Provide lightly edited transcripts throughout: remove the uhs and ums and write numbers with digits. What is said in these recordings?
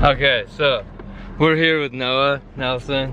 Okay, so we're here with Noah Nelson.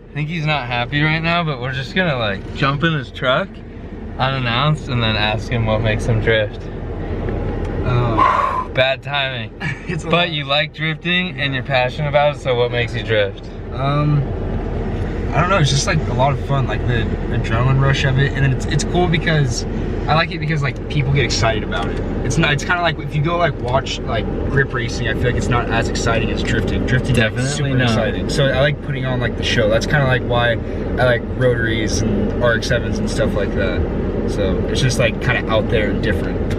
I think he's not happy right now, but we're just gonna like jump in his truck unannounced and then ask him what makes him drift. Bad timing. But you like drifting and you're passionate about it, so what makes you drift? I don't know, it's just like a lot of fun, like the adrenaline rush of it, and then it's cool because I like it because like people get excited about it. It's kind of like if you go like watch like grip racing, I feel like it's not as exciting as drifting. Drifting Definitely is super not. exciting. So I like putting on like the show. That's kind of like why I like rotaries and RX-7s and stuff like that. So it's just like kind of out there and different.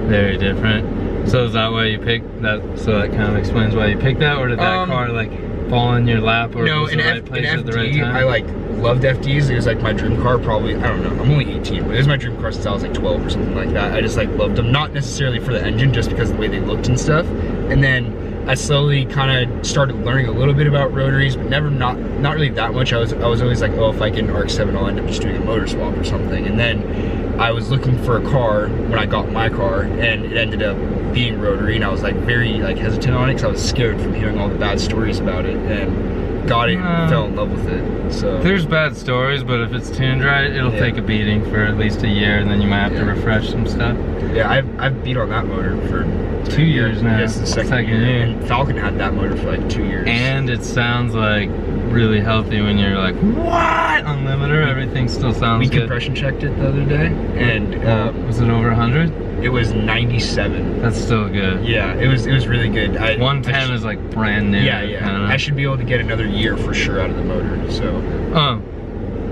Very different. So is that why you picked that? So that kind of explains why you picked that, or did that car like fall in your lap, or no, was the right place at the right time? I like loved FDs. It was like my dream car probably. I don't know, I'm only 18, but it was my dream car since I was like 12 or something like that. I just like loved them, not necessarily for the engine, just because of the way they looked and stuff. And then I slowly kind of started learning a little bit about rotaries, but not really that much. I was always like, oh, if I get an RX-7, I'll end up just doing a motor swap or something. And then I was looking for a car when I got my car, and it ended up being rotary, and I was like very like hesitant on it because I was scared from hearing all the bad stories about it, and got it and fell in love with it. So there's bad stories, but if it's tuned right, it'll take a beating for at least a year, and then you might have to refresh some stuff. Yeah, I've beat on that motor for 2 years now. Yes, the second year. And Falcon had that motor for like 2 years. And it sounds like really healthy when you're like, what? On limiter, everything still sounds we good. compression checked it the other day, and was it over 100? It was 97. That's still good. Yeah, it was really good. 110 is like brand new. Yeah, yeah. I should be able to get another year for sure out of the motor. So.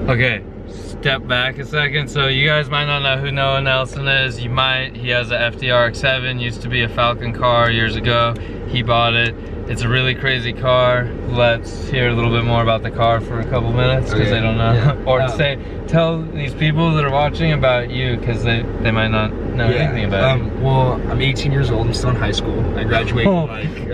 Okay. Step back a second. So you guys might not know who Noah Nelson is. You might. He has a FDRX-7. Used to be a Falcon car years ago. He bought it. It's a really crazy car. Let's hear a little bit more about the car for a couple minutes, because they don't know. Yeah. Or tell these people that are watching about you, because they might not know anything about you. Well, I'm 18 years old. I'm still in high school. I graduated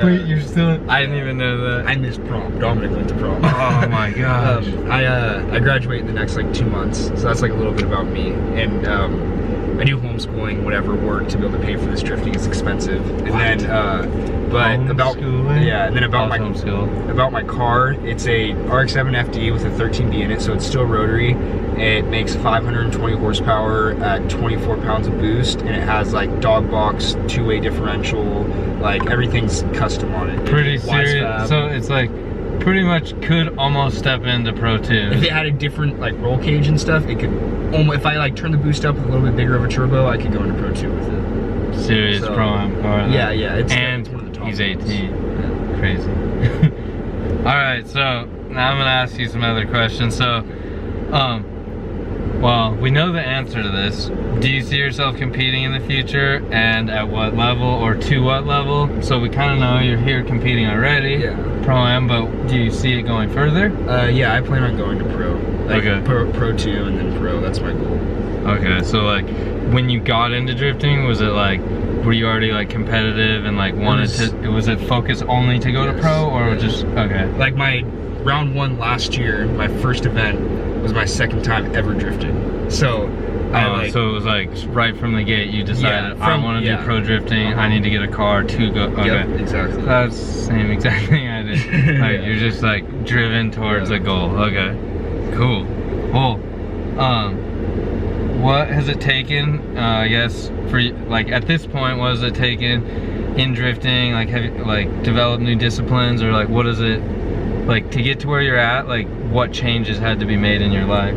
wait, you're still? I didn't even know that. I missed prom. Dominic went to prom. Oh my gosh. I graduate in the next like 2 months, so that's like a little bit about me. And I do homeschooling, whatever, work to be able to pay for this drifting. It's expensive. And then about my car, it's a RX-7 FD with a 13B in it, so it's still rotary. It makes 520 horsepower at 24 pounds of boost, and it has like dog box, two-way differential, like everything's custom on it. Pretty serious. So it's like pretty much could almost step into Pro 2. If it had a different like roll cage and stuff, it could almost, if I like turn the boost up with a little bit bigger of a turbo, I could go into Pro 2 with it. Serious Pro-Am car. Yeah, yeah. It's one of the top he's ones. 18. Yeah. Crazy. Alright, so now I'm gonna ask you some other questions. So, well, we know the answer to this. Do you see yourself competing in the future, and at what level, or to what level? So we kind of know you're here competing already, Pro-Am, but do you see it going further? Yeah, I plan on going to Pro. Like, Pro 2 and then Pro, that's my goal. Okay, so like, when you got into drifting, was it like, were you already like competitive and like was it focused only to go to Pro, or just, Like my round 1 last year, my first event, was my second time ever drifting. So So it was like right from the gate you decided, I want to do pro drifting, I need to get a car to go. Okay. Yep, exactly. That's the same exact thing I did. Like you're just like driven towards a goal. Okay, cool. Well, what has it taken, I guess, for like at this point, what has it taken in drifting? Like have you like developed new disciplines, or like what is it like to get to where you're at? Like what changes had to be made in your life?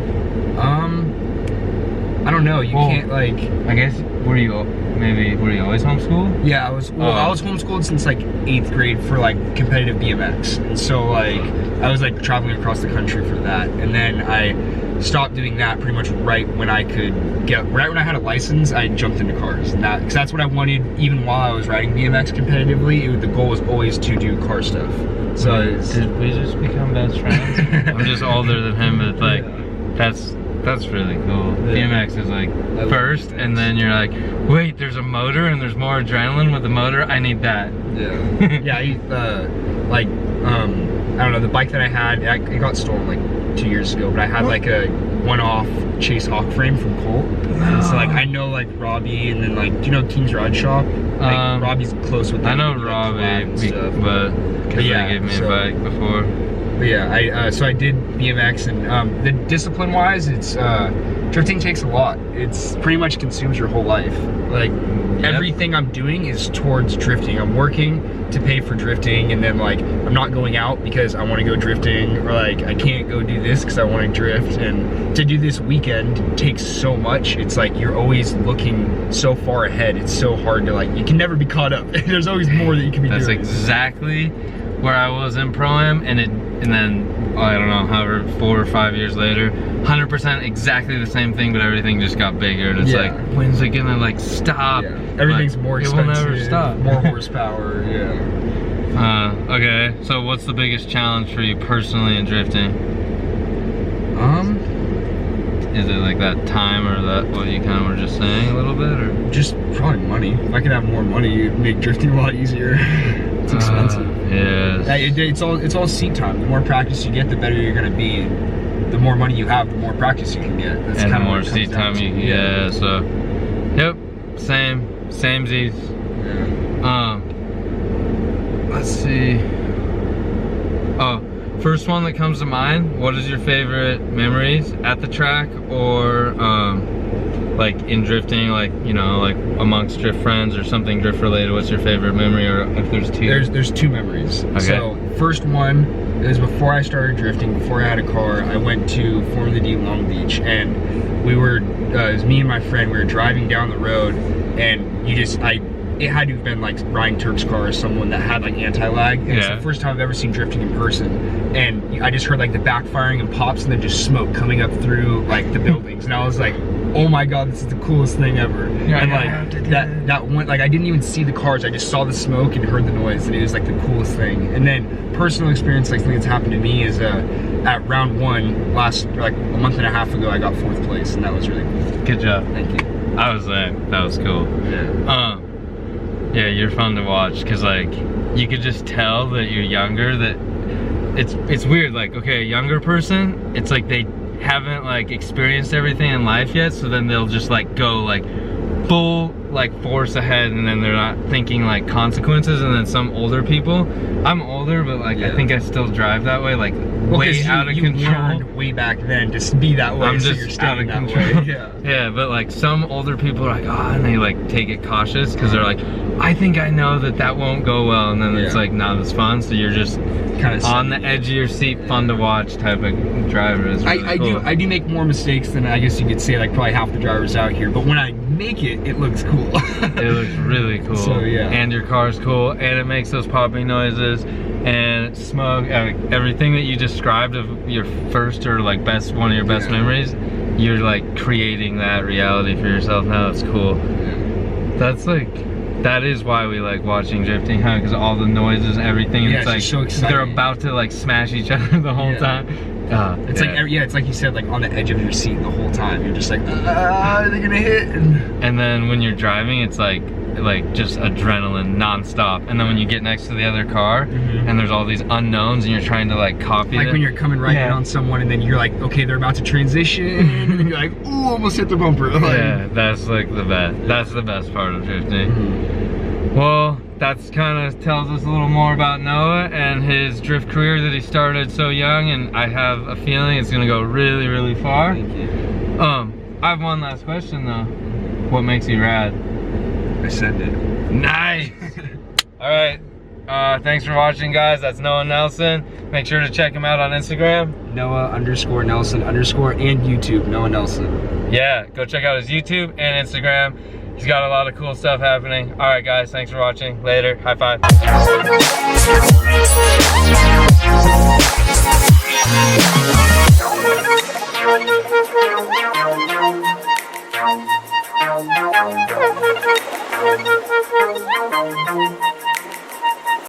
I don't know. You can't like. I guess were you always homeschooled? Yeah, I was. Well, I was homeschooled since like 8th grade for like competitive BMX, and so like I was like traveling across the country for that, and then I stopped doing that pretty much right when I could get. Right when I had a license, I jumped into cars, and because that's what I wanted. Even while I was riding BMX competitively, the goal was always to do car stuff. So did we just become best friends? I'm just older than him, but like that's really cool. Yeah. BMX is like first, and then you're like, wait, there's a motor and there's more adrenaline with the motor. I need that. Yeah. Yeah. I don't know. The bike that I had, it got stolen like 2 years ago, but I had like a one-off Chase Hawk frame from Colt. And so like I know like Robbie, and then like, do you know King's Rod Shop? Like Robbie's close with them. I know Robbie, but yeah, they gave me a bike before. But yeah, so I did BMX, and the discipline-wise, it's drifting takes a lot. It's pretty much consumes your whole life. Like everything I'm doing is towards drifting. I'm working to pay for drifting, and then like I'm not going out because I want to go drifting, or like I can't go do this because I want to drift. And to do this weekend takes so much. It's like you're always looking so far ahead. It's so hard to like, you can never be caught up. There's always more that you can be doing. That's exactly where I was in Pro-Am, and then I don't know, however 4 or 5 years later, 100% exactly the same thing, but everything just got bigger, and it's like, when's it gonna like stop? Yeah. Everything's more expensive. It will never stop. More horsepower. Yeah. Okay, so what's the biggest challenge for you personally in drifting? Is it like that time, or that what you kind of were just saying a little bit, or just probably money? If I could have more money, it'd make drifting a lot easier. It's expensive. Yeah. It's all seat time. The more practice you get, the better you're gonna be. And the more money you have, the more practice you can get. That's and the more seat time you get. Yeah. So, yep, samesies. Yeah. Let's see. Oh. First one that comes to mind, what is your favorite memories at the track, or like in drifting, like, you know, like amongst drift friends or something drift related? What's your favorite memory, or if there's two? There's two memories. Okay. So first one is before I started drifting, before I had a car, I went to Formula D Long Beach, and we were, it was me and my friend, we were driving down the road, and it had to have been like Ryan Turk's car, or someone that had like anti-lag. And it's the first time I've ever seen drifting in person. And I just heard like the backfiring and pops, and then just smoke coming up through like the buildings. And I was like, oh my God, this is the coolest thing ever. Yeah, and like that one, like I didn't even see the cars, I just saw the smoke and heard the noise, and it was like the coolest thing. And then personal experience, like something that's happened to me is at round one, like a month and a half ago, I got 4th place, and that was really cool. Good job. Thank you. I was there. That was cool. Yeah. Yeah, you're fun to watch, because like you could just tell that you're younger, that it's weird, like, okay, a younger person, it's like they haven't like experienced everything in life yet, so then they'll just like go like full like force ahead, and then they're not thinking like consequences. And then some older people, I'm older, but like I think I still drive that way, like way out of control. Learned way back then just be that way. I'm so just you're staying out of that control. way. Yeah. Yeah, but like some older people are like, oh, and they like take it cautious, because they're like, I think I know that won't go well, and then it's like not as fun. So you're just kind of on the edge of your seat, fun to watch type of driver. Is really cool. I do make more mistakes than I guess you could say, like probably half the drivers out here, but when I make it, it looks cool. It looks really cool. So yeah. And your car's cool, and it makes those popping noises, and smoke, everything that you described of your first, or like one of your best memories, you're like creating that reality for yourself now. That's cool. That's like, that is why we like watching drifting, huh? Because all the noises, everything, and it's like so exciting. They're about to like smash each other the whole time. It's like, it's like you said, like on the edge of your seat the whole time. You're just like, are they gonna hit? And then when you're driving, it's like like just adrenaline nonstop. And then when you get next to the other car and there's all these unknowns and you're trying to like copy like them. when you're coming right in on someone and then you're like, okay, they're about to transition, and then you're like, ooh, almost hit the bumper. Like, yeah, that's like the best. That's the best part of drifting. Well, that's kind of tells us a little more about Noah and his drift career that he started so young, and I have a feeling it's gonna go really, really far. Thank you. I have one last question though. What makes you rad? I send it. Nice. All right. Thanks for watching, guys. That's Noah Nelson. Make sure to check him out on Instagram. Noah_Nelson_ and YouTube, Noah Nelson. Yeah, go check out his YouTube and Instagram. He's got a lot of cool stuff happening. All right, guys. Thanks for watching. Later. High five.